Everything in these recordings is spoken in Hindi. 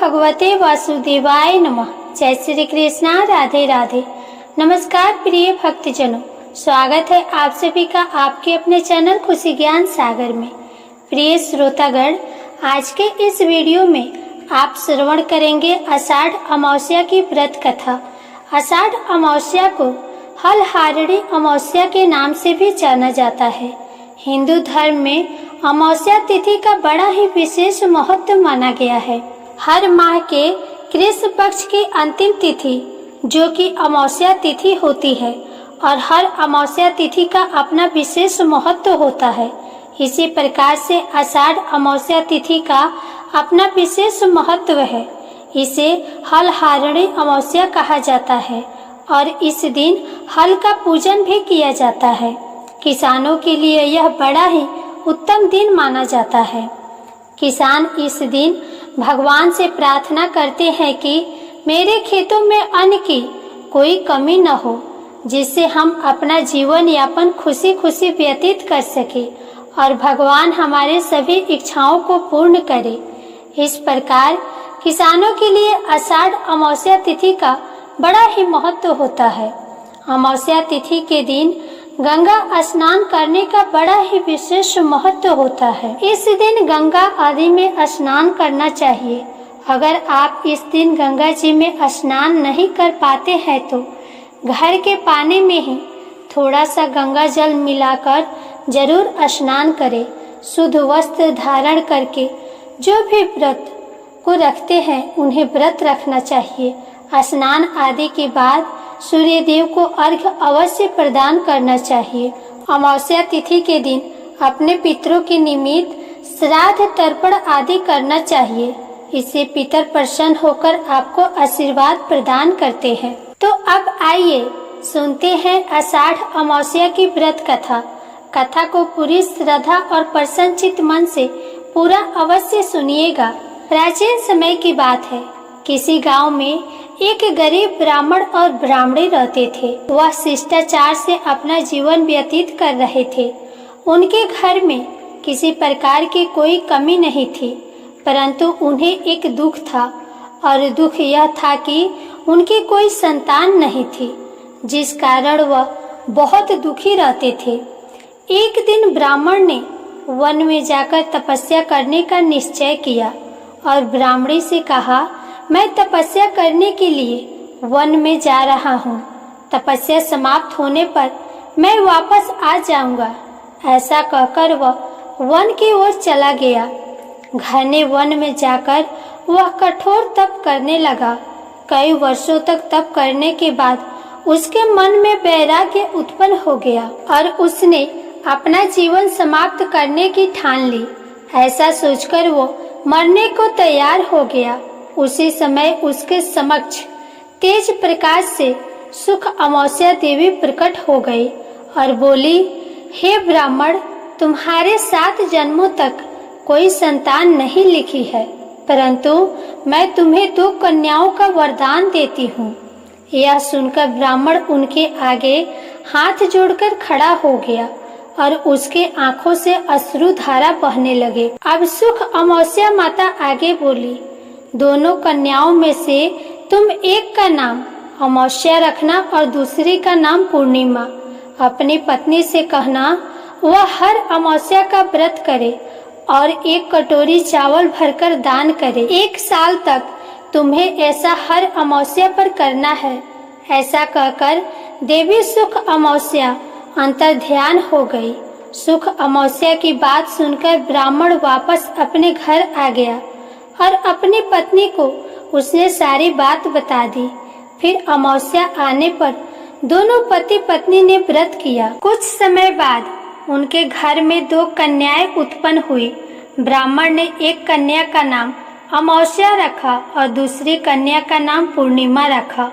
भगवते वासुदेवाय नमः। जय श्री कृष्णा, राधे राधे। नमस्कार प्रिय भक्तजनों, स्वागत है आप सभी का आपके अपने चैनल खुशी ज्ञान सागर में। प्रिय श्रोतागण, आज के इस वीडियो में आप श्रवण करेंगे आषाढ़ अमावस्या की व्रत कथा। आषाढ़ अमावस्या को हलहारणी अमावस्या के नाम से भी जाना जाता है। हिंदू धर्म में अमावस्या तिथि का बड़ा ही विशेष महत्व माना गया है। हर माह के कृष्ण पक्ष की अंतिम तिथि जो कि अमावस्या तिथि होती है और हर अमावस्या तिथि का अपना विशेष महत्व होता है। इसी प्रकार से आषाढ़ अमावस्या तिथि का अपना विशेष महत्व है। इसे हलहारणी अमावस्या कहा जाता है और इस दिन हल का पूजन भी किया जाता है। किसानों के लिए यह बड़ा ही उत्तम दिन माना जाता है। किसान इस दिन भगवान से प्रार्थना करते हैं कि मेरे खेतों में अन्न की कोई कमी न हो, जिससे हम अपना जीवन यापन खुशी खुशी व्यतीत कर सके और भगवान हमारे सभी इच्छाओं को पूर्ण करे। इस प्रकार किसानों के लिए आषाढ़ अमावस्या तिथि का बड़ा ही महत्व होता है। अमावस्या तिथि के दिन गंगा स्नान करने का बड़ा ही विशेष महत्व होता है। इस दिन गंगा आदि में स्नान करना चाहिए। अगर आप इस दिन गंगा जी में स्नान नहीं कर पाते हैं तो घर के पानी में ही थोड़ा सा गंगा जल मिलाकर जरूर स्नान करें। शुद्ध वस्त्र धारण करके जो भी व्रत को रखते हैं उन्हें व्रत रखना चाहिए। स्नान आदि के बाद सूर्य देव को अर्घ्य अवश्य प्रदान करना चाहिए। अमावस्या तिथि के दिन अपने पितरों के निमित्त श्राद्ध तर्पण आदि करना चाहिए। इससे पितर प्रसन्न होकर आपको आशीर्वाद प्रदान करते हैं। तो अब आइए सुनते हैं आषाढ़ अमावस्या की व्रत कथा। कथा को पूरी श्रद्धा और प्रसन्नचित्त मन से पूरा अवश्य सुनिएगा। प्राचीन समय की बात है। किसी गांव में एक गरीब ब्राह्मण और ब्राह्मणी रहते थे। वह शिष्टाचार से अपना जीवन व्यतीत कर रहे थे। उनके घर में किसी प्रकार की कोई कमी नहीं थी, परंतु उन्हें एक दुख था और दुख यह था कि उनकी कोई संतान नहीं थी, जिस कारण वह बहुत दुखी रहते थे। एक दिन ब्राह्मण ने वन में जाकर तपस्या करने का निश्चय किया और ब्राह्मणी से कहा, मैं तपस्या करने के लिए वन में जा रहा हूँ। तपस्या समाप्त होने पर मैं वापस आ जाऊंगा। ऐसा कहकर वह वन की ओर चला गया। घने वन में जाकर वह कठोर तप करने लगा। कई वर्षों तक तप करने के बाद उसके मन में वैराग्य उत्पन्न हो गया और उसने अपना जीवन समाप्त करने की ठान ली। ऐसा सोचकर वो मरने को तैयार हो गया। उसी समय उसके समक्ष तेज प्रकाश से सुख अमावस्या देवी प्रकट हो गई और बोली, हे ब्राह्मण, तुम्हारे 7 जन्मों तक कोई संतान नहीं लिखी है, परंतु मैं तुम्हें 2 कन्याओं का वरदान देती हूँ। यह सुनकर ब्राह्मण उनके आगे हाथ जोड़कर खड़ा हो गया और उसके आंखों से अश्रु धारा बहने लगे। अब सुख अमावस्या माता आगे बोली, दोनों कन्याओं में से तुम एक का नाम अमावस्या रखना और दूसरी का नाम पूर्णिमा। अपनी पत्नी से कहना वह हर अमावस्या का व्रत करे और 1 कटोरी चावल भरकर दान करे। 1 साल तक तुम्हें ऐसा हर अमावस्या पर करना है। ऐसा कहकर देवी सुख अमावस्या अंतर ध्यान हो गई। सुख अमावस्या की बात सुनकर ब्राह्मण वापस अपने घर आ गया और अपनी पत्नी को उसने सारी बात बता दी। फिर अमावस्या आने पर दोनों पति पत्नी ने व्रत किया। कुछ समय बाद उनके घर में 2 कन्याएं उत्पन्न हुई। ब्राह्मण ने एक कन्या का नाम अमावस्या रखा और दूसरी कन्या का नाम पूर्णिमा रखा।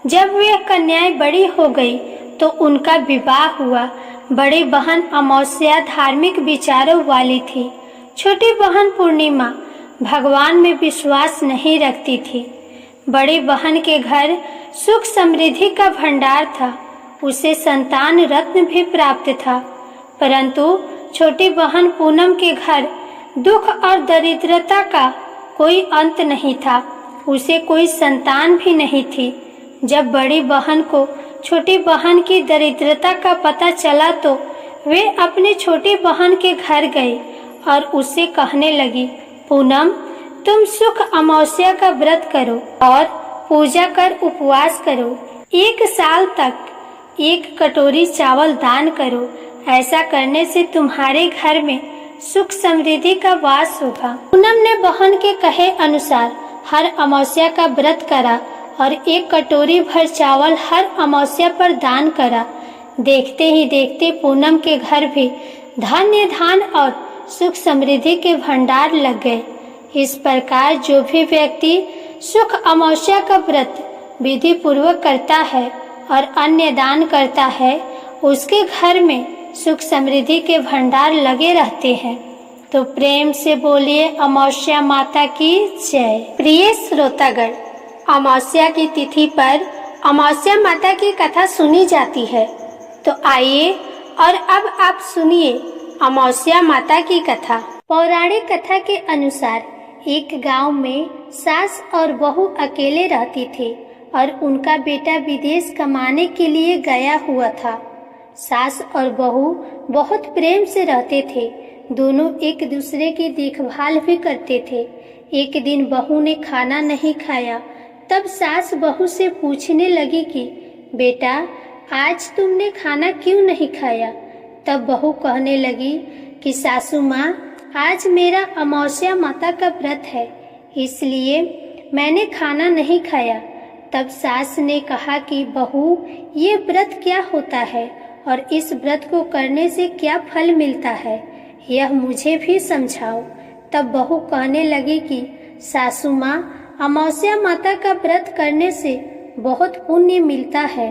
जब वे कन्याएं बड़ी हो गई तो उनका विवाह हुआ। बड़ी बहन अमावस्या धार्मिक विचारों वाली थी। छोटी बहन पूर्णिमा भगवान में विश्वास नहीं रखती थी। बड़ी बहन के घर सुख समृद्धि का भंडार था। उसे संतान रत्न भी प्राप्त था, परंतु छोटी बहन पूनम के घर दुख और दरिद्रता का कोई अंत नहीं था। उसे कोई संतान भी नहीं थी। जब बड़ी बहन को छोटी बहन की दरिद्रता का पता चला तो वे अपनी छोटी बहन के घर गई और उससे कहने लगी, पूनम, तुम सुख अमावस्या का व्रत करो और पूजा कर उपवास करो। 1 साल तक 1 कटोरी चावल दान करो। ऐसा करने से तुम्हारे घर में सुख समृद्धि का वास होगा। पूनम ने बहन के कहे अनुसार हर अमावस्या का व्रत करा और 1 कटोरी भर चावल हर अमावस्या पर दान करा। देखते ही देखते पूनम के घर भी धान्य धान और सुख समृद्धि के भंडार लग गए। इस प्रकार जो भी व्यक्ति सुख अमावस्या का व्रत विधि पूर्वक करता है और अन्य दान करता है, उसके घर में सुख समृद्धि के भंडार लगे रहते हैं। तो प्रेम से बोलिए अमावस्या माता की जय। प्रिय श्रोतागण, अमावस्या की तिथि पर अमावस्या माता की कथा सुनी जाती है। तो आइए और अब आप सुनिए अमावस्या माता की कथा। पौराणिक कथा के अनुसार एक गांव में सास और बहू अकेले रहती थे और उनका बेटा विदेश कमाने के लिए गया हुआ था। सास और बहू बहुत प्रेम से रहते थे। दोनों एक दूसरे की देखभाल भी करते थे। एक दिन बहू ने खाना नहीं खाया। तब सास बहू से पूछने लगी कि बेटा, आज तुमने खाना क्यों नहीं खाया? तब बहू कहने लगी कि सासू माँ, आज मेरा अमावस्या माता का व्रत है, इसलिए मैंने खाना नहीं खाया। तब सास ने कहा कि बहू, ये व्रत क्या होता है और इस व्रत को करने से क्या फल मिलता है, यह मुझे भी समझाओ। तब बहू कहने लगी कि सासू माँ, अमावस्या माता का व्रत करने से बहुत पुण्य मिलता है।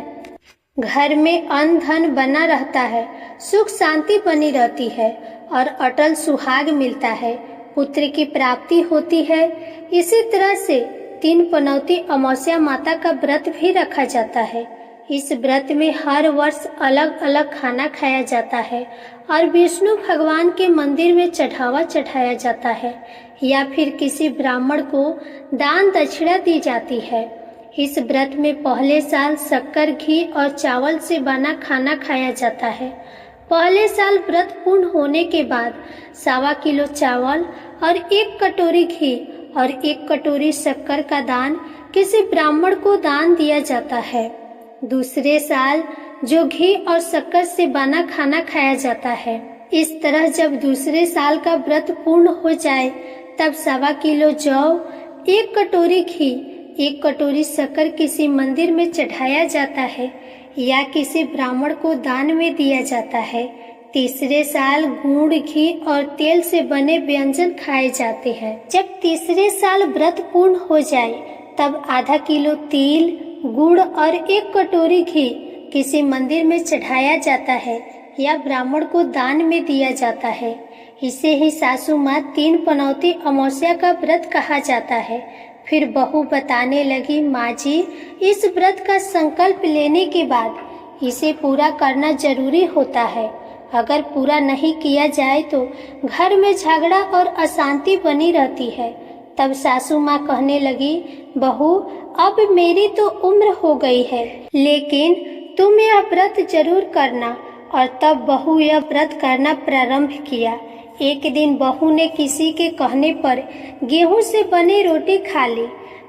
घर में अन्न धन बना रहता है, सुख शांति बनी रहती है और अटल सुहाग मिलता है, पुत्र की प्राप्ति होती है। इसी तरह से 3 पनौती अमावस्या माता का व्रत भी रखा जाता है। इस व्रत में हर वर्ष अलग अलग खाना खाया जाता है और विष्णु भगवान के मंदिर में चढ़ावा चढ़ाया जाता है या फिर किसी ब्राह्मण को दान दक्षिणा दी जाती है। इस व्रत में पहले साल शक्कर, घी और चावल से बना खाना खाया जाता है। पहले साल व्रत पूर्ण होने के बाद 1.25 किलो चावल और 1 कटोरी घी और 1 कटोरी शक्कर का दान किसी ब्राह्मण को दान दिया जाता है। दूसरे साल जो घी और शक्कर से बना खाना खाया जाता है। इस तरह जब दूसरे साल का व्रत पूर्ण हो जाए तब 1.25 किलो जौ, 1 कटोरी घी, 1 कटोरी शक्कर किसी मंदिर में चढ़ाया जाता है या किसी ब्राह्मण को दान में दिया जाता है। तीसरे साल गुड़, घी और तेल से बने व्यंजन खाए जाते हैं। जब तीसरे साल व्रत पूर्ण हो जाए तब आधा किलो तिल, गुड़ और 1 कटोरी घी किसी मंदिर में चढ़ाया जाता है या ब्राह्मण को दान में दिया जाता है। इसे ही सासू माँ 3 पनौती अमावस्या का व्रत कहा जाता है। फिर बहू बताने लगी, माँ जी, इस व्रत का संकल्प लेने के बाद इसे पूरा करना जरूरी होता है। अगर पूरा नहीं किया जाए तो घर में झगड़ा और अशांति बनी रहती है। तब सासू माँ कहने लगी, बहू, अब मेरी तो उम्र हो गई है, लेकिन तुम यह व्रत जरूर करना। और तब बहू यह व्रत करना प्रारंभ किया। एक दिन बहू ने किसी के कहने पर गेहूं से बनी रोटी खा ली,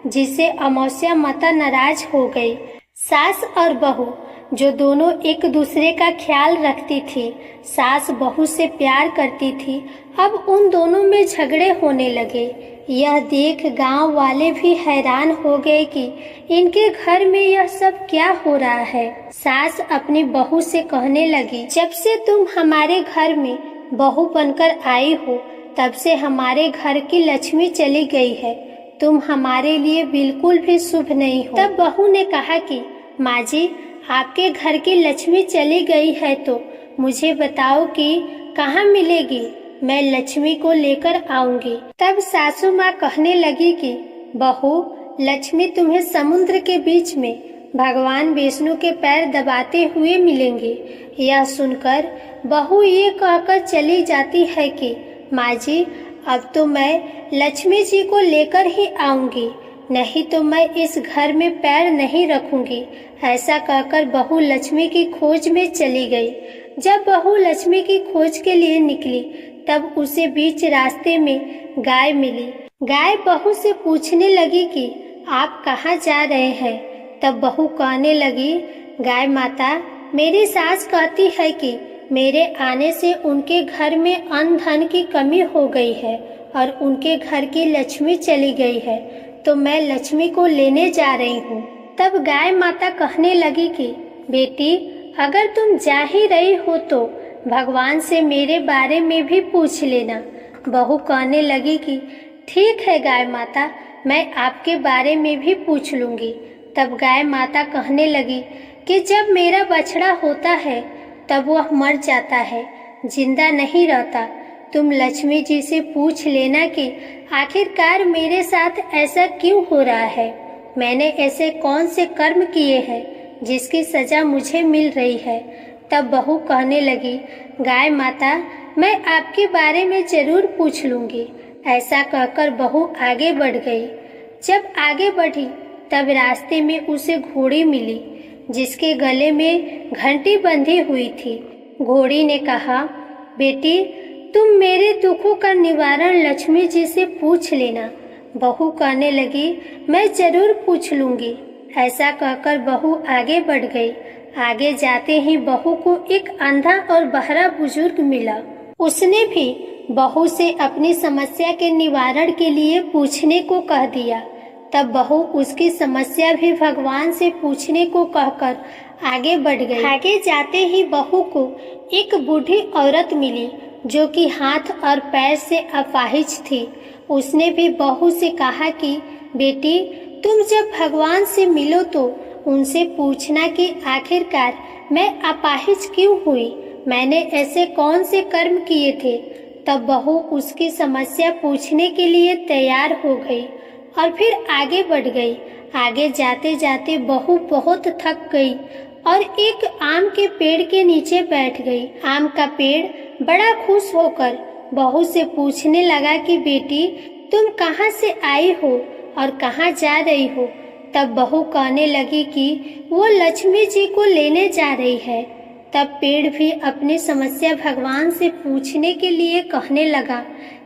जिससे अमावस्या माता नाराज हो गई। सास और बहू जो दोनों एक दूसरे का ख्याल रखती थी, सास बहू से प्यार करती थी, अब उन दोनों में झगड़े होने लगे। यह देख गांव वाले भी हैरान हो गए कि इनके घर में यह सब क्या हो रहा है। सास अपनी बहू से कहने लगी, जब से तुम हमारे घर में बहू बनकर आई हो तब से हमारे घर की लक्ष्मी चली गई है। तुम हमारे लिए बिल्कुल भी शुभ नहीं हो। तब बहू ने कहा कि माँ जी, आपके घर की लक्ष्मी चली गई है तो मुझे बताओ कि कहाँ मिलेगी, मैं लक्ष्मी को लेकर आऊंगी। तब सासू माँ कहने लगी कि बहू, लक्ष्मी तुम्हें समुद्र के बीच में भगवान विष्णु के पैर दबाते हुए मिलेंगी। यह सुनकर बहू ये कहकर चली जाती है कि माँ जी, अब तो मैं लक्ष्मी जी को लेकर ही आऊंगी। नहीं तो मैं इस घर में पैर नहीं रखूंगी। ऐसा कहकर बहू लक्ष्मी की खोज में चली गई। जब बहू लक्ष्मी की खोज के लिए निकली तब उसे बीच रास्ते में गाय मिली। गाय बहू से पूछने लगी कि आप कहाँ जा रहे हैं। तब बहू कहने लगी, गाय माता, मेरी सास कहती है कि मेरे आने से उनके घर में अन्न धन की कमी हो गई है और उनके घर की लक्ष्मी चली गई है, तो मैं लक्ष्मी को लेने जा रही हूँ। तब गाय माता कहने लगी कि बेटी, अगर तुम जा ही रही हो तो भगवान से मेरे बारे में भी पूछ लेना। बहू कहने लगी कि ठीक है गाय माता, मैं आपके बारे में भी पूछ लूंगी। तब गाय माता कहने लगी कि जब मेरा बछड़ा होता है तब वह मर जाता है, जिंदा नहीं रहता। तुम लक्ष्मी जी से पूछ लेना कि आखिरकार मेरे साथ ऐसा क्यों हो रहा है। मैंने ऐसे कौन से कर्म किए हैं जिसकी सजा मुझे मिल रही है। तब बहू कहने लगी, गाय माता, मैं आपके बारे में जरूर पूछ लूंगी। ऐसा कहकर बहू आगे बढ़ गई। जब आगे बढ़ी तब रास्ते में उसे घोड़ी मिली जिसके गले में घंटी बंधी हुई थी। घोड़ी ने कहा, बेटी, तुम मेरे दुखों का निवारण लक्ष्मी जी से पूछ लेना। बहू कहने लगी, मैं जरूर पूछ लूंगी। ऐसा कहकर बहू आगे बढ़ गई। आगे जाते ही बहू को एक अंधा और बहरा बुजुर्ग मिला। उसने भी बहू से अपनी समस्या के निवारण के लिए पूछने को कह दिया। तब बहू उसकी समस्या भी भगवान से पूछने को कहकर आगे बढ़ गई। आगे जाते ही बहू को एक बूढ़ी औरत मिली जो कि हाथ और पैर से अपाहिज थी। उसने भी बहू से कहा कि बेटी, तुम जब भगवान से मिलो तो उनसे पूछना कि आखिरकार मैं अपाहिज क्यों हुई, मैंने ऐसे कौन से कर्म किए थे। तब बहू उसकी समस्या पूछने के लिए तैयार हो गई और फिर आगे बढ़ गई। आगे जाते जाते बहू बहुत थक गई और एक आम के पेड़ के नीचे बैठ गई। आम का पेड़ बड़ा खुश होकर बहू से पूछने लगा कि बेटी, तुम कहाँ से आई हो और कहाँ जा रही हो। तब बहू कहने लगी कि वो लक्ष्मी जी को लेने जा रही है। तब पेड़ भी अपनी समस्या भगवान से पूछने के लिए कहने लगा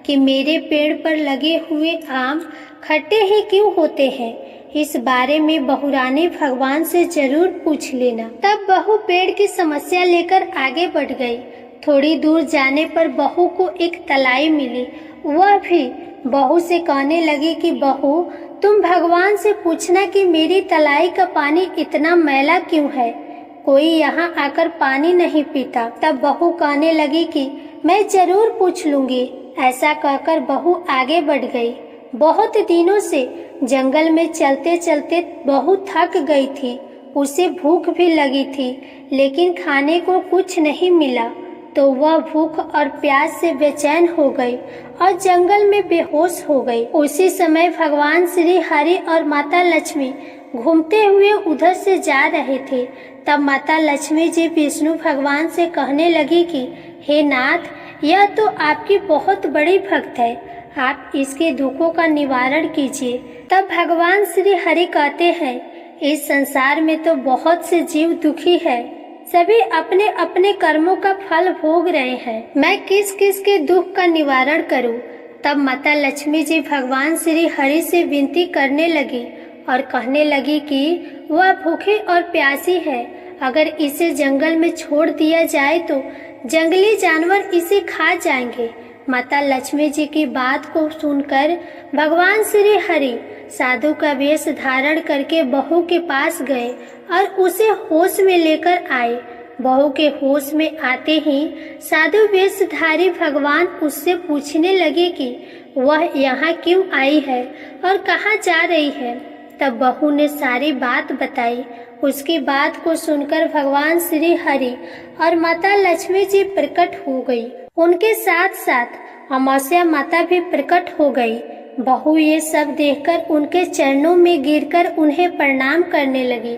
कि मेरे पेड़ पर लगे हुए आम खट्टे ही क्यों होते हैं, इस बारे में बहुरानी भगवान से जरूर पूछ लेना। तब बहू पेड़ की समस्या लेकर आगे बढ़ गई। थोड़ी दूर जाने पर बहू को एक तलाई मिली। वह भी बहू से कहने लगी कि बहू, तुम भगवान से पूछना कि मेरी तलाई का पानी इतना मैला क्यों है, कोई यहाँ आकर पानी नहीं पीता। तब बहू कहने लगी कि मैं जरूर पूछ लूंगी। ऐसा कहकर बहू आगे बढ़ गई। बहुत दिनों से जंगल में चलते चलते बहू थक गई थी। उसे भूख भी लगी थी, लेकिन खाने को कुछ नहीं मिला, तो वह भूख और प्यास से बेचैन हो गई और जंगल में बेहोश हो गई। उसी समय भगवान श्री हरि और माता लक्ष्मी घूमते हुए उधर से जा रहे थे। तब माता लक्ष्मी जी विष्णु भगवान से कहने लगी कि हे नाथ, यह तो आपकी बहुत बड़ी भक्त है, आप इसके दुखों का निवारण कीजिए। तब भगवान श्री हरि कहते हैं, इस संसार में तो बहुत से जीव दुखी है, सभी अपने अपने कर्मों का फल भोग रहे हैं, मैं किस किस के दुख का निवारण करूं। तब माता लक्ष्मी जी भगवान श्री हरि से विनती करने लगी और कहने लगी कि वह भूखे और प्यासी है, अगर इसे जंगल में छोड़ दिया जाए तो जंगली जानवर इसे खा जाएंगे। माता लक्ष्मी जी की बात को सुनकर भगवान श्री हरि साधु का वेश धारण करके बहू के पास गए और उसे होश में लेकर आए। बहू के होश में आते ही साधु वेशधारी भगवान उससे पूछने लगे कि वह यहाँ क्यों आई है और कहाँ जा रही है। तब बहू ने सारी बात बताई। उसकी बात को सुनकर भगवान श्री हरि और माता लक्ष्मी जी प्रकट हो गई। उनके साथ साथ अमावस्या माता भी प्रकट हो गई। बहू ये सब देखकर उनके चरणों में गिरकर उन्हें प्रणाम करने लगी।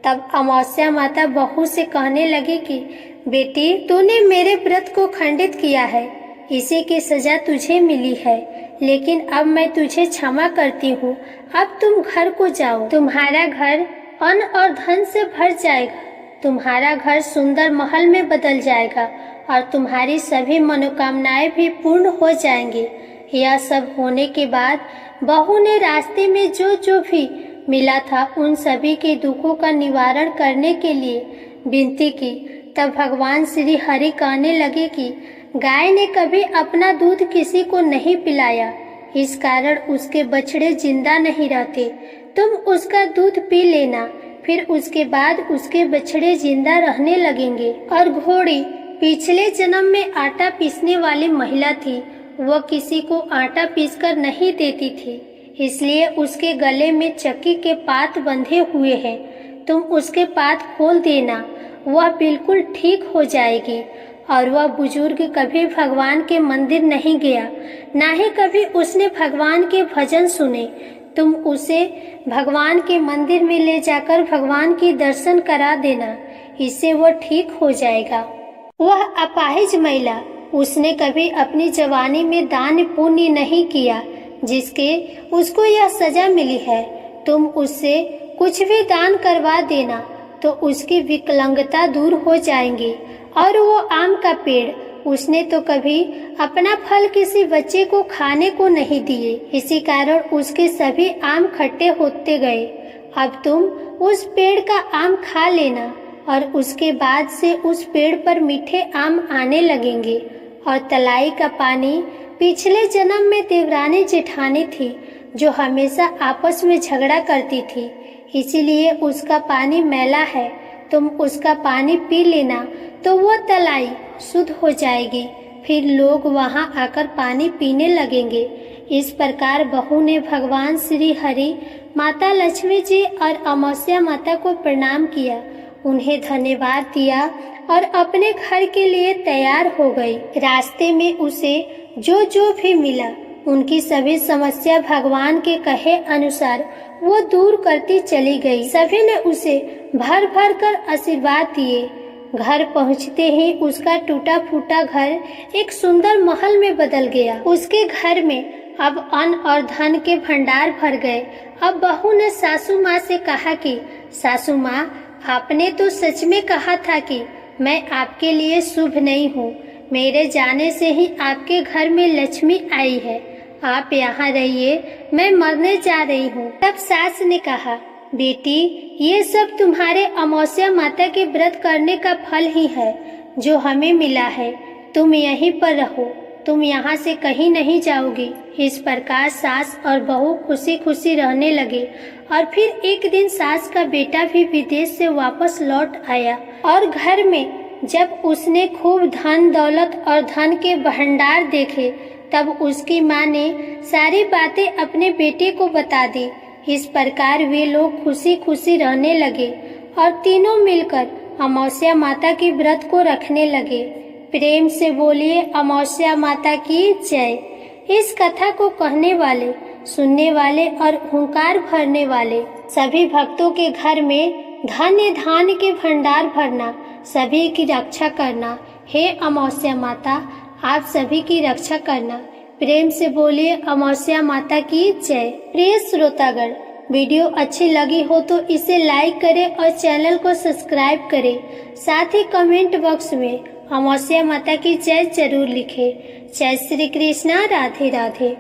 तब अमावस्या माता बहू से कहने लगी कि बेटी, तूने मेरे व्रत को खंडित किया है, इसी की सजा तुझे मिली है, लेकिन अब मैं तुझे क्षमा करती हूँ। अब तुम घर को जाओ। तुम्हारा घर अन्न और धन से भर जाएगा, तुम्हारा घर सुंदर महल में बदल जाएगा और तुम्हारी सभी मनोकामनाएं भी पूर्ण हो जाएंगी। यह सब होने के बाद बहू ने रास्ते में जो जो भी मिला था उन सभी के दुखों का निवारण करने के लिए विनती की। तब भगवान श्री हरि कहने लगे कि गाय ने कभी अपना दूध किसी को नहीं पिलाया, इस कारण उसके बछड़े जिंदा नहीं रहते। तुम उसका दूध पी लेना, फिर उसके बाद उसके बछड़े जिंदा रहने लगेंगे। और घोड़ी पिछले जन्म में आटा पीसने वाली महिला थी। वह किसी को आटा पीसकर नहीं देती थी, इसलिए उसके गले में चक्की के पात बंधे हुए हैं। तुम उसके पात खोल देना, वह बिल्कुल ठीक हो जाएगी। और वह बुजुर्ग कभी भगवान के मंदिर नहीं गया, ना ही कभी उसने भगवान के भजन सुने। तुम उसे भगवान के मंदिर में ले जाकर भगवान की दर्शन करा देना, इससे वह ठीक हो जाएगा। वह अपाहिज महिला, उसने कभी अपनी जवानी में दान पुण्य नहीं किया, जिसके उसको यह सजा मिली है। तुम उससे कुछ भी दान करवा देना तो उसकी विकलांगता दूर हो जाएंगी। और वो आम का पेड़, उसने तो कभी अपना फल किसी बच्चे को खाने को नहीं दिए, इसी कारण उसके सभी आम खट्टे होते गए। अब तुम उस पेड़ का आम खा लेना और उसके बाद से उस पेड़ पर मीठे आम आने लगेंगे। और तलाई का पानी पिछले जन्म में देवरानी जेठानी थी, जो हमेशा आपस में झगड़ा करती थी, इसीलिए उसका पानी मैला है। तुम उसका पानी पी लेना तो वो तलाई शुद्ध हो जाएगी, फिर लोग वहां आकर पानी पीने लगेंगे। इस प्रकार बहू ने भगवान श्री हरि, माता लक्ष्मी जी और अमावस्या माता को प्रणाम किया, उन्हें धन्यवाद दिया और अपने घर के लिए तैयार हो गई। रास्ते में उसे जो जो भी मिला उनकी सभी समस्या भगवान के कहे अनुसार वो दूर करती चली गई। सभी ने उसे भर भर कर आशीर्वाद दिए। घर पहुंचते ही उसका टूटा फूटा घर एक सुंदर महल में बदल गया। उसके घर में अब अन्न और धन के भंडार भर गए। अब बहू ने सासू माँ से कहा कि सासू माँ, आपने तो सच में कहा था कि मैं आपके लिए शुभ नहीं हूँ। मेरे जाने से ही आपके घर में लक्ष्मी आई है। आप यहाँ रहिए, मैं मरने जा रही हूँ। तब सास ने कहा, बेटी, ये सब तुम्हारे अमावस्या माता के व्रत करने का फल ही है जो हमें मिला है। तुम यहीं पर रहो, तुम यहाँ से कहीं नहीं जाओगी। इस प्रकार सास और बहू खुशी खुशी रहने लगे। और फिर एक दिन सास का बेटा भी विदेश से वापस लौट आया और घर में जब उसने खूब धन दौलत और धन के भंडार देखे, तब उसकी माँ ने सारी बातें अपने बेटे को बता दी। इस प्रकार वे लोग खुशी खुशी रहने लगे और तीनों मिलकर अमावस्या माता के व्रत को रखने लगे। प्रेम से बोलिए अमावस्या माता की जय। इस कथा को कहने वाले, सुनने वाले और हुंकार भरने वाले सभी भक्तों के घर में धन्य धान्य के भंडार भरना, सभी की रक्षा करना। हे अमावस्या माता, आप सभी की रक्षा करना। प्रेम से बोलिए अमावस्या माता की जय। प्रिय श्रोतागण, वीडियो अच्छी लगी हो तो इसे लाइक करें और चैनल को सब्सक्राइब करें। साथ ही कमेंट बॉक्स में अमावस्या माता की जय जरूर लिखें। जय श्री कृष्णा। राधे राधे।